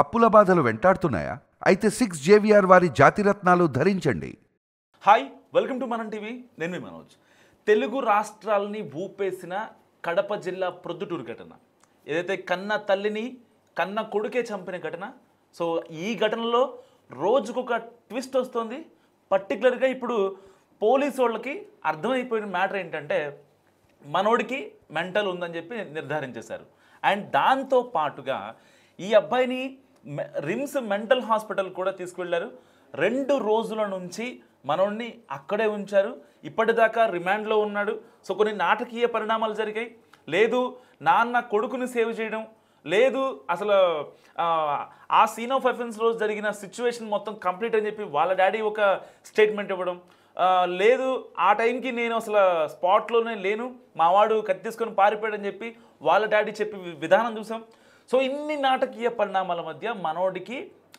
అప్పుల బాధలు వెంటాడుతున్నాయా? అయితే 6 జేవిఆర్ వారి జాతిరత్నాలు ధరించండి. హాయ్, వెల్కమ్ టు మనం టీవీ. నేను మీ మనోజ్. తెలుగు రాష్ట్రాలని ఊపేసిన కడప జిల్లా ప్రొద్దుటూరు ఘటన, ఏదైతే కన్న తల్లిని కన్న కొడుకే చంపిన ఘటన. సో ఈ ఘటనలో రోజుకొక ట్విస్ట్ వస్తుంది. పర్టికులర్గా ఇప్పుడు పోలీసు వాళ్ళకి అర్థమైపోయిన మ్యాటర్ ఏంటంటే మనోడికి మెంటల్ ఉందని చెప్పి నిర్ధారించేశారు. అండ్ దాంతో పాటుగా ఈ అబ్బాయిని రిమ్స్ మెంటల్ హాస్పిటల్ కూడా తీసుకువెళ్ళారు. 2 రోజుల నుంచి మనోడిని అక్కడే ఉంచారు. ఇప్పటిదాకా రిమాండ్లో ఉన్నాడు. సో కొన్ని నాటకీయ పరిణామాలు జరిగాయి. లేదు నాన్న కొడుకుని సేవ్ చేయడం, లేదు అసలు ఆ సీన్ ఆఫ్ అఫెన్స్ రోజు జరిగిన సిచ్యువేషన్ మొత్తం కంప్లీట్ అని చెప్పి వాళ్ళ డాడీ ఒక స్టేట్మెంట్ ఇవ్వడం, లేదు ఆ టైంకి నేను అసలు స్పాట్లోనే లేను, మావాడు కత్తి తీసుకొని పారిపోయాడని చెప్పి వాళ్ళ డాడీ చెప్పి విధానం చూసాం. సో ఇన్ని నాటకీయ పరిణామాల మధ్య మనోడికి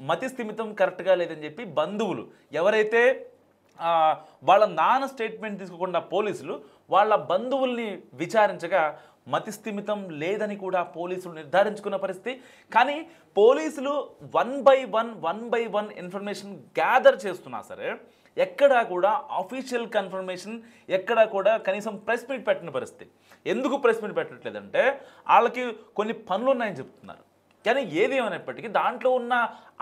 మతి స్థిమితం కరెక్ట్గా లేదని చెప్పి బంధువులు, ఎవరైతే వాళ్ళ నాన్న స్టేట్మెంట్ తీసుకోకుండా పోలీసులు వాళ్ళ బంధువుల్ని విచారించగా మతి స్థిమితం లేదని కూడా పోలీసులు నిర్ధారించుకున్న పరిస్థితి. కానీ పోలీసులు one by one information gather చేస్తున్నా సరే ఎక్కడా కూడా అఫీషియల్ కన్ఫర్మేషన్, ఎక్కడా కూడా కనీసం ప్రెస్ మీట్ పెట్టిన పరిస్థితి. ఎందుకు ప్రెస్ మీట్ పెట్టట్లేదంటే వాళ్ళకి కొన్ని పనులు ఉన్నాయని చెప్తున్నారు. కానీ ఏది ఏమైనప్పటికీ దాంట్లో ఉన్న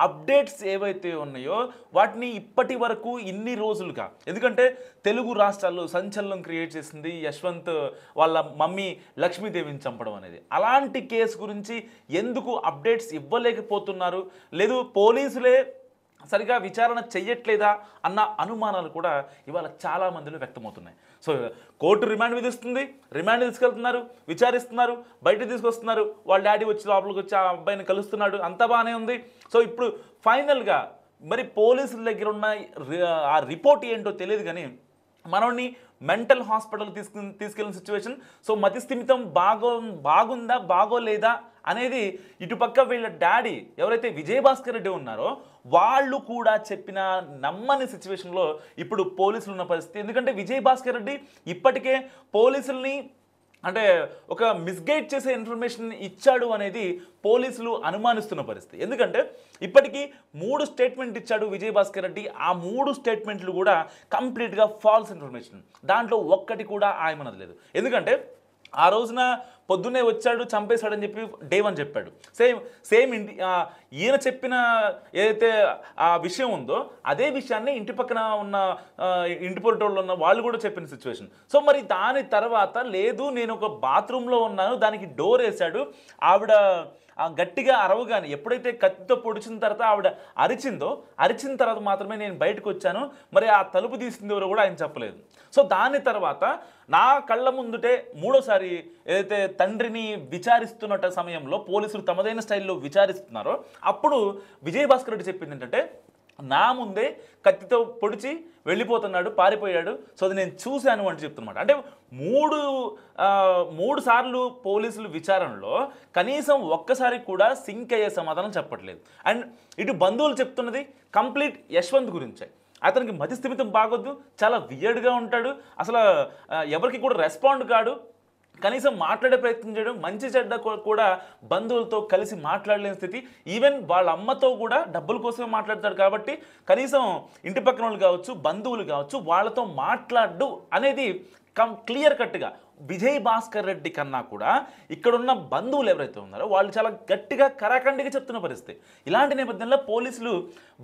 అప్డేట్స్ ఏవైతే ఉన్నాయో వాటిని ఇప్పటి వరకు ఇన్ని రోజులుగా, ఎందుకంటే తెలుగు రాష్ట్రాల్లో సంచలనం క్రియేట్ చేసింది యశ్వంత్ వాళ్ళ మమ్మీ లక్ష్మీదేవిని చంపడం అనేది. అలాంటి కేసు గురించి ఎందుకు అప్డేట్స్ ఇవ్వలేకపోతున్నారు, లేదు పోలీసులే సరిగా విచారణ చెయ్యట్లేదా అన్న అనుమానాలు కూడా ఇవాళ చాలా మందిలో వ్యక్తమవుతున్నాయి. సో కోర్టు రిమాండ్ విధిస్తుంది, రిమాండ్ తీసుకెళ్తున్నారు, విచారిస్తున్నారు, బయట తీసుకొస్తున్నారు, వాళ్ళ డాడీ వచ్చి లోపలికి వచ్చి ఆ అబ్బాయిని కలుస్తున్నాడు, అంతా బాగానే ఉంది. సో ఇప్పుడు ఫైనల్గా మరి పోలీసుల దగ్గర ఉన్న ఆ రిపోర్ట్ ఏంటో తెలియదు, కానీ మనోడిని మెంటల్ హాస్పిటల్ తీసుకెళ్ళిన సిచ్యువేషన్. సో మతి స్థిమితం బాగుందా బాగోలేదా అనేది ఇటుపక్క వీళ్ళ డాడీ ఎవరైతే విజయభాస్కర్ రెడ్డి ఉన్నారో వాళ్ళు కూడా చెప్పిన నమ్మని సిచ్యువేషన్లో ఇప్పుడు పోలీసులు ఉన్న పరిస్థితి. ఎందుకంటే విజయభాస్కర్ రెడ్డి ఇప్పటికే పోలీసుల్ని అంటే ఒక మిస్గైడ్ చేసే ఇన్ఫర్మేషన్ ఇచ్చాడు అనేది పోలీసులు అనుమానిస్తున్న పరిస్థితి. ఎందుకంటే ఇప్పటికీ 3 స్టేట్మెంట్ ఇచ్చాడు విజయభాస్కర్ రెడ్డి. ఆ 3 స్టేట్మెంట్లు కూడా కంప్లీట్గా ఫాల్స్ ఇన్ఫర్మేషన్. దాంట్లో ఒక్కటి కూడా ఆయమనది లేదు. ఎందుకంటే ఆ రోజున పొద్దున్నే వచ్చాడు చంపేశాడని చెప్పి డే 1 చెప్పాడు. సేమ్ ఈయన చెప్పిన ఏదైతే ఆ విషయం ఉందో అదే విషయాన్ని ఇంటి పక్కన ఉన్న ఇంటి పొలిటోళ్ళు ఉన్న వాళ్ళు కూడా చెప్పిన సిచ్యువేషన్. సో మరి దాని తర్వాత లేదు నేను ఒక బాత్రూంలో ఉన్నాను, దానికి డోర్ వేశాడు, ఆవిడ గట్టిగా అరవగానే ఎప్పుడైతే కత్తితో పొడిచిన తర్వాత ఆవిడ అరిచిన తర్వాత మాత్రమే నేను బయటకు వచ్చాను, మరి ఆ తలుపు తీసింది ఎవరో కూడా ఆయన చెప్పలేదు. సో దాని తర్వాత నా కళ్ళ ముందుటే 3వసారి ఏదైతే తండ్రిని విచారిస్తున్న సమయంలో పోలీసులు తమదైన స్టైల్లో విచారిస్తున్నారో అప్పుడు విజయభాస్కర్ రెడ్డి చెప్పింది ఏంటంటే నా ముందే కత్తితో పొడిచి వెళ్ళిపోతున్నాడు, పారిపోయాడు, సో అది నేను చూశాను అని చెప్తున్నమాట. అంటే 3 సార్లు పోలీసులు విచారణలో కనీసం ఒక్కసారి కూడా సింక్ అయ్యే సమాధానం చెప్పట్లేదు. అండ్ ఇటు బంధువులు చెప్తున్నది కంప్లీట్ యశ్వంత్ గురించే. అతనికి మతి స్థిమితం బాగొద్దు, చాలా వియర్డ్గా ఉంటాడు, అసలు ఎవరికి కూడా రెస్పాండ్ కాడు, కనీసం మాట్లాడే ప్రయత్నం చేయడం, మంచి చెడ్డ కూడా బంధువులతో కలిసి మాట్లాడలేని స్థితి. ఈవెన్ వాళ్ళ అమ్మతో కూడా డబ్బుల కోసమే మాట్లాడతాడు కాబట్టి కనీసం ఇంటి పక్కన వాళ్ళు కావచ్చు, బంధువులు కావచ్చు, వాళ్ళతో మాట్లాడు అనేది క్లియర్ కట్గా విజయభాస్కర్ రెడ్డి కన్నా కూడా ఇక్కడున్న బంధువులు ఎవరైతే ఉన్నారో వాళ్ళు చాలా గట్టిగా కరాఖండిగా చెప్తున్న పరిస్థితి. ఇలాంటి నేపథ్యంలో పోలీసులు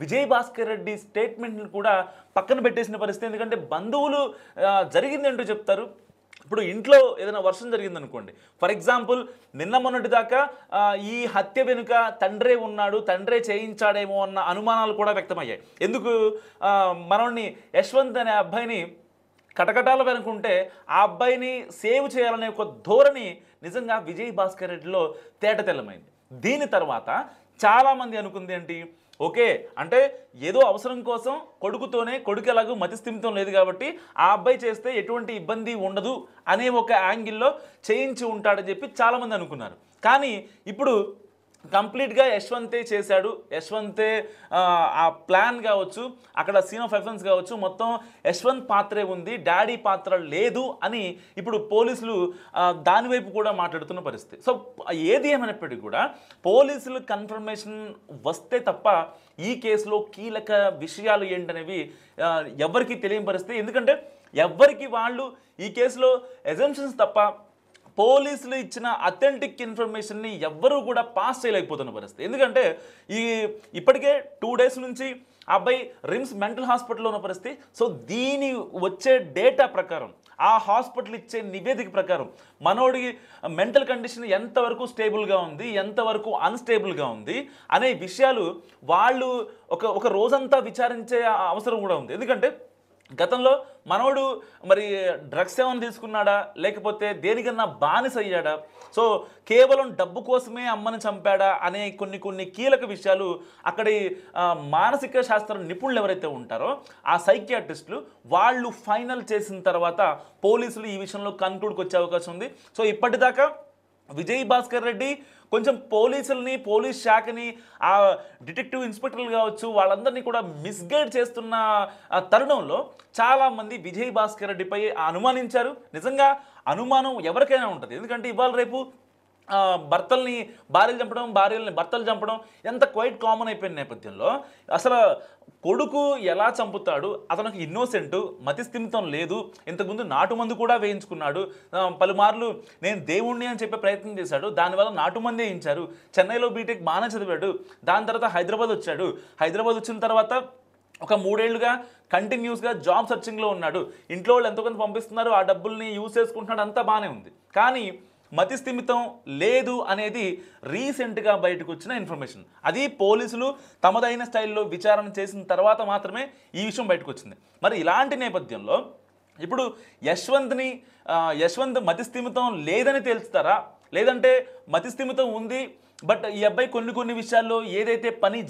విజయభాస్కర్ రెడ్డి స్టేట్మెంట్ని కూడా పక్కన పెట్టేసిన పరిస్థితి. ఎందుకంటే బంధువులు జరిగింది ఏంటో చెప్తారు. ఇప్పుడు ఇంట్లో ఏదైనా వర్షం జరిగిందనుకోండి, ఫర్ ఎగ్జాంపుల్ నిన్న మొన్నటి దాకా ఈ హత్య వెనుక తండ్రే ఉన్నాడు, తండ్రే చేయించాడేమో అన్న అనుమానాలు కూడా వ్యక్తమయ్యాయి. ఎందుకు మనోడిని యశ్వంత్ అనే అబ్బాయిని కటకటాల వెనుకుంటే ఆ అబ్బాయిని సేవ్ చేయాలనే ఒక ధోరణి నిజంగా విజయభాస్కర్ రెడ్డిలో తేటతెల్లమైంది. దీని తర్వాత చాలామంది అనుకుంది ఏంటి, ఓకే అంటే ఏదో అవసరం కోసం కొడుకు ఎలాగో మతి స్థిమితం లేదు కాబట్టి ఆ అబ్బాయి చేస్తే ఎటువంటి ఇబ్బంది ఉండదు అనే ఒక యాంగిల్లో చేయించి ఉంటాడని చెప్పి చాలామంది అనుకున్నారు. కానీ ఇప్పుడు కంప్లీట్గా యశ్వంతే చేశాడు, యశ్వంతే ఆ ప్లాన్ కావచ్చు, అక్కడ సీన్ ఆఫ్ ఎఫెన్స్ కావచ్చు, మొత్తం యశ్వంత్ పాత్రే ఉంది, డాడీ పాత్ర లేదు అని ఇప్పుడు పోలీసులు దాని వైపు కూడా మాట్లాడుతున్న పరిస్థితి. సో ఏది ఏమైనప్పటికీ కూడా పోలీసులు కన్ఫర్మేషన్ వస్తే తప్ప ఈ కేసులో కీలక విషయాలు ఏంటనేవి ఎవరికి తెలియని పరిస్థితి. ఎందుకంటే ఎవరికి వాళ్ళు ఈ కేసులో ఎజంప్షన్స్ తప్ప పోలీసులు ఇచ్చిన అథెంటిక్ ఇన్ఫర్మేషన్ని ఎవ్వరూ కూడా పాస్ చేయలేకపోతున్న పరిస్థితి. ఎందుకంటే ఇప్పటికే 2 days నుంచి ఆ అబ్బాయి రిమ్స్ మెంటల్ హాస్పిటల్లో ఉన్న పరిస్థితి. సో దీని వచ్చే డేటా ప్రకారం, ఆ హాస్పిటల్ ఇచ్చే నివేదిక ప్రకారం మనోడికి మెంటల్ కండిషన్ ఎంతవరకు స్టేబుల్గా ఉంది, ఎంతవరకు అన్స్టేబుల్గా ఉంది అనే విషయాలు వాళ్ళు ఒక రోజంతా విచారించే అవసరం కూడా ఉంది. ఎందుకంటే గతంలో మనోడు మరి డ్రగ్స్ ఏమైనా తీసుకున్నాడా, లేకపోతే దేనికన్నా బానిస అయ్యాడా, సో కేవలం డబ్బు కోసమే అమ్మని చంపాడా అనే కొన్ని కీలక విషయాలు అక్కడి మానసిక శాస్త్ర నిపుణులు ఎవరైతే ఉంటారో ఆ సైకియాట్రిస్టులు వాళ్ళు ఫైనల్ చేసిన తర్వాత పోలీసులు ఈ విషయంలో కన్క్లూడ్కి వచ్చే అవకాశం ఉంది. సో ఇప్పటిదాకా విజయ్ భాస్కర్ రెడ్డి కొంచెం పోలీసుల్ని, పోలీస్ శాఖని, ఆ డిటెక్టివ్ ఇన్స్పెక్టర్లు కావచ్చు వాళ్ళందరినీ కూడా మిస్గైడ్ చేస్తున్న తరుణంలో చాలామంది విజయ్ భాస్కర్ రెడ్డిపై అనుమానించారు. నిజంగా అనుమానం ఎవరికైనా ఉంటుంది, ఎందుకంటే ఇవాళ రేపు భర్తల్ని భార్యలు చంపడం, భార్యల్ని భర్తలు చంపడం ఎంత క్వైట్ కామన్ అయిపోయిన నేపథ్యంలో అసలు కొడుకు ఎలా చంపుతాడు, అతనికి ఇన్నోసెంట్, మతిస్థిమితం లేదు, ఇంతకుముందు నాటుమందు కూడా వేయించుకున్నాడు, పలుమార్లు నేను దేవుణ్ణి అని చెప్పే ప్రయత్నం చేశాడు, దానివల్ల నాటుమంది వేయించారు, చెన్నైలో బీటెక్ బాగానే చదివాడు, దాని తర్వాత హైదరాబాద్ వచ్చాడు, హైదరాబాద్ వచ్చిన తర్వాత ఒక 3 ఏళ్లుగా కంటిన్యూస్గా జాబ్ సర్చింగ్లో ఉన్నాడు, ఇంట్లో వాళ్ళు ఎంతో కొంత పంపిస్తున్నారు, ఆ డబ్బుల్ని యూజ్ చేసుకుంటున్నాడు, అంతా బాగానే ఉంది. కానీ మతిస్థిమితం లేదు అనేది రీసెంట్గా బయటకు వచ్చిన ఇన్ఫర్మేషన్. అది పోలీసులు తమదైన స్టైల్లో విచారణ చేసిన తర్వాత మాత్రమే ఈ విషయం బయటకు వచ్చింది. మరి ఇలాంటి నేపథ్యంలో ఇప్పుడు యశ్వంత్ మతిస్థిమితం లేదని తేల్చుతారా, లేదంటే మతిస్థిమితం ఉంది బట్ ఈ అబ్బాయి కొన్ని విషయాల్లో ఏదైతే పని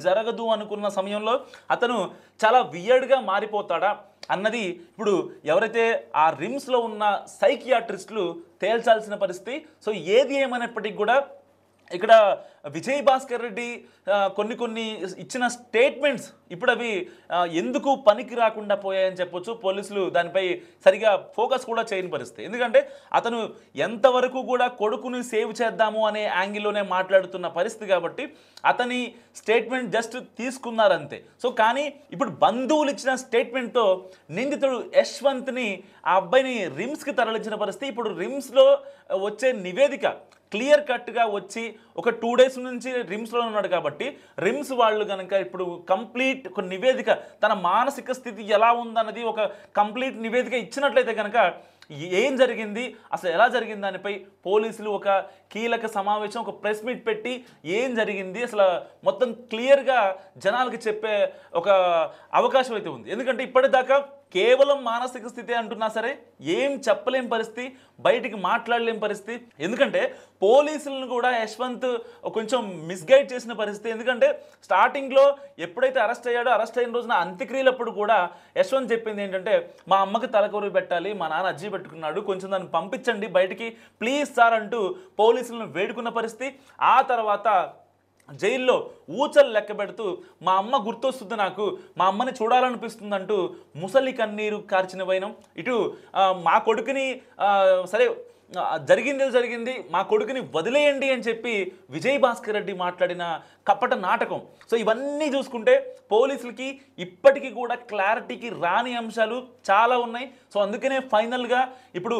జరగదు అనుకున్న సమయంలో అతను చాలా వియర్డ్గా మారిపోతాడా అన్నది ఇప్పుడు ఎవరైతే ఆ రిమ్స్లో ఉన్న సైకియాట్రిస్టులు తేల్చాల్సిన పరిస్థితి. సో ఏది ఏమైనప్పటికీ కూడా ఇక్కడ విజయ్ భాస్కర్ రెడ్డి కొన్ని ఇచ్చిన స్టేట్మెంట్స్ ఇప్పుడు అవి ఎందుకు పనికి రాకుండా పోయాయని చెప్పొచ్చు. పోలీసులు దానిపై సరిగా ఫోకస్ కూడా చేయని పరిస్థితి. ఎందుకంటే అతను ఎంతవరకు కూడా కొడుకుని సేవ్ చేద్దాము అనే యాంగిల్లోనే మాట్లాడుతున్న పరిస్థితి కాబట్టి అతని స్టేట్మెంట్ జస్ట్ తీసుకున్నారంతే. సో కానీ ఇప్పుడు బంధువులు ఇచ్చిన స్టేట్మెంట్తో నిందితుడు యశ్వంత్ని, ఆ అబ్బాయిని రిమ్స్కి తరలించిన పరిస్థితి. ఇప్పుడు రిమ్స్లో వచ్చే నివేదిక క్లియర్ కట్గా వచ్చి ఒక 2 days నుంచి రిమ్స్లో ఉన్నాడు కాబట్టి రిమ్స్ వాళ్ళు కనుక ఇప్పుడు కంప్లీట్ ఒక నివేదిక, తన మానసిక స్థితి ఎలా ఉందన్నది ఒక కంప్లీట్ నివేదిక ఇచ్చినట్లయితే కనుక ఏం జరిగింది, అసలు ఎలా జరిగింది దానిపై పోలీసులు ఒక కీలక సమావేశం, ఒక ప్రెస్ మీట్ పెట్టి ఏం జరిగింది అసలు మొత్తం క్లియర్గా జనాలకి చెప్పే ఒక అవకాశం అయితే ఉంది. ఎందుకంటే ఇప్పటిదాకా కేవలం మానసిక స్థితి అంటున్నా సరే ఏం చెప్పలేం పరిస్థితి, బయటికి మాట్లాడలేం పరిస్థితి. ఎందుకంటే పోలీసులను కూడా యశ్వంత్ కొంచెం మిస్గైడ్ చేసిన పరిస్థితి. ఎందుకంటే స్టార్టింగ్లో ఎప్పుడైతే అరెస్ట్ అయిన రోజున అంత్యక్రియలప్పుడు కూడా యశ్వంత్ చెప్పింది ఏంటంటే, మా అమ్మకి తలకొరి పెట్టాలి, మా నాన్న అజ్జి పెట్టుకున్నాడు, కొంచెం దాన్ని పంపించండి బయటికి ప్లీజ్ సార్ అంటూ పోలీసులను వేడుకున్న పరిస్థితి. ఆ తర్వాత జైల్లో ఊచలు లెక్క పెడుతూ మా అమ్మ గుర్తొస్తుంది, నాకు మా అమ్మని చూడాలనిపిస్తుంది అంటూ ముసలి కన్నీరు కార్చిన వైనం. ఇటు మా కొడుకుని సరే జరిగింది మా కొడుకుని వదిలేయండి అని చెప్పి విజయ్ భాస్కర్ రెడ్డి మాట్లాడిన కపట నాటకం. సో ఇవన్నీ చూసుకుంటే పోలీసులకి ఇప్పటికీ కూడా క్లారిటీకి రాని అంశాలు చాలా ఉన్నాయి. సో అందుకనే ఫైనల్గా ఇప్పుడు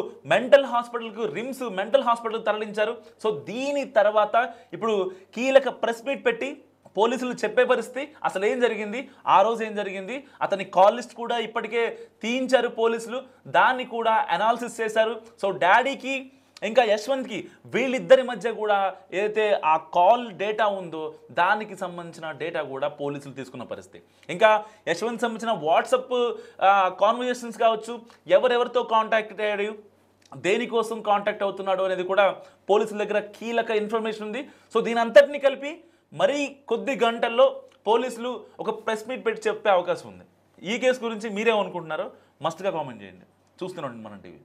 రిమ్స్ మెంటల్ హాస్పిటల్ తరలించారు. సో దీని తర్వాత ఇప్పుడు కీలక ప్రెస్ మీట్ పెట్టి పోలీసులు చెప్పే పరిస్థితి, అసలు ఏం జరిగింది, ఆ రోజు ఏం జరిగింది, అతని కాల్ లిస్ట్ కూడా ఇప్పటికే తీయించారు పోలీసులు, దాన్ని కూడా అనాలిసిస్ చేశారు. సో డాడీకి ఇంకా యశ్వంత్కి వీళ్ళిద్దరి మధ్య కూడా ఏదైతే ఆ కాల్ డేటా ఉందో దానికి సంబంధించిన డేటా కూడా పోలీసులు తీసుకున్న పరిస్థితి. ఇంకా యశ్వంత్ సంబంధించిన వాట్సాప్ కాన్వర్జేషన్స్ కావచ్చు, ఎవరెవరితో కాంటాక్ట్ అయ్యాడు, దేనికోసం కాంటాక్ట్ అవుతున్నాడు అనేది కూడా పోలీసుల దగ్గర కీలక ఇన్ఫర్మేషన్ ఉంది. సో దీని అంతటినీ కలిపి మరీ కొద్ది గంటల్లో పోలీసులు ఒక ప్రెస్ మీట్ పెట్టి చెప్పే అవకాశం ఉంది. ఈ కేసు గురించి మీరేమనుకుంటున్నారో మస్ట్గా కామెంట్ చేయండి. చూస్తున్నాండి మన టీవీ.